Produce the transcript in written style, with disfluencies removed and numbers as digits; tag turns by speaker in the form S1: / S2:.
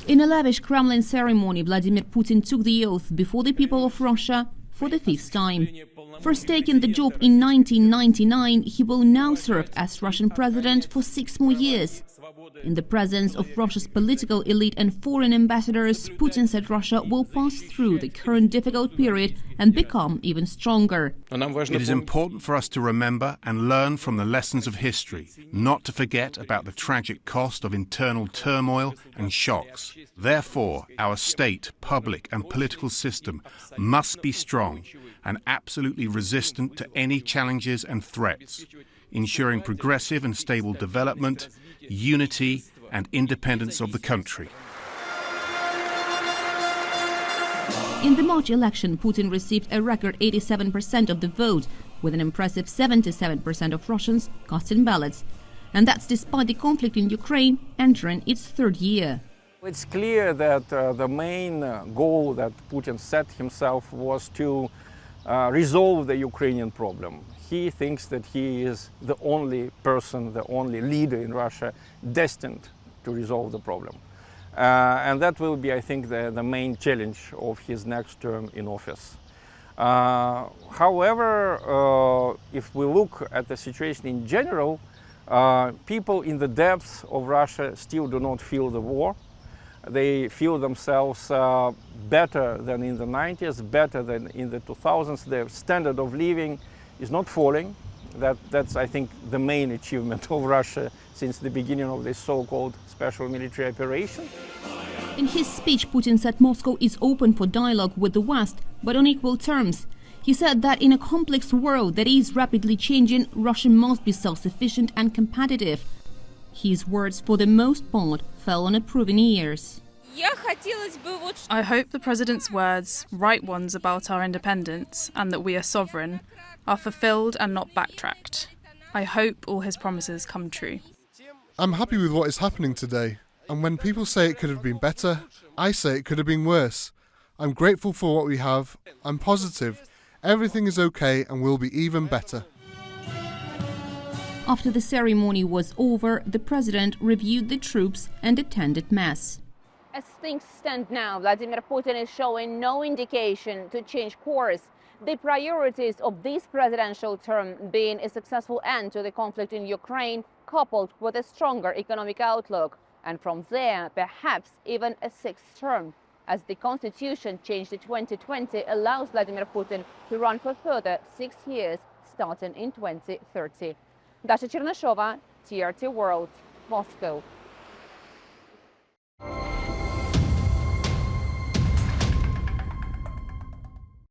S1: In a lavish Kremlin ceremony, Vladimir Putin took the oath before the people of Russia for the fifth time. First taking the job in 1999, he will now serve as Russian president for 6 more years. In the presence of Russia's political elite and foreign ambassadors, Putin said Russia will pass through the current difficult period and become even stronger.
S2: It is important for us to remember and learn from the lessons of history, not to forget about the tragic cost of internal turmoil and shocks. Therefore, our state, public and political system must be strong and absolutely resistant to any challenges and threats, ensuring progressive and stable development, unity and independence of the country.
S1: In the March election, Putin received a record 87% of the vote, with an impressive 77% of Russians casting ballots. And that's despite the conflict in Ukraine entering its third year.
S3: It's clear that the main goal that Putin set himself was to resolve the Ukrainian problem. He thinks that he is the only person, the only leader in Russia destined to resolve the problem. And that will be, I think, the main challenge of his next term in office. However, if we look at the situation in general, people in the depths of Russia still do not feel the war. They feel themselves better than in the 90s, better than in the 2000s. Their standard of living is not falling. That's, I think, the main achievement of Russia since the beginning of this so-called special military operation.
S1: In his speech, Putin said Moscow is open for dialogue with the West, but on equal terms. He said that in a complex world that is rapidly changing, Russia must be self-sufficient and competitive. His words, for the most part, fell on approving ears.
S4: I hope the President's words, right ones about our independence and that we are sovereign, are fulfilled and not backtracked. I hope all his promises come true.
S5: I'm happy with what is happening today, and when people say it could have been better, I say it could have been worse. I'm grateful for what we have. I'm positive. Everything is okay and will be even better.
S1: After the ceremony was over, the president reviewed the troops and attended mass.
S6: As things stand now, Vladimir Putin is showing no indication to change course. The priorities of this presidential term being a successful end to the conflict in Ukraine, coupled with a stronger economic outlook, and from there, perhaps even a sixth term, as the constitution changed in 2020 allows Vladimir Putin to run for further 6 years, starting in 2030. Dasha Chernyshova, TRT World, Moscow.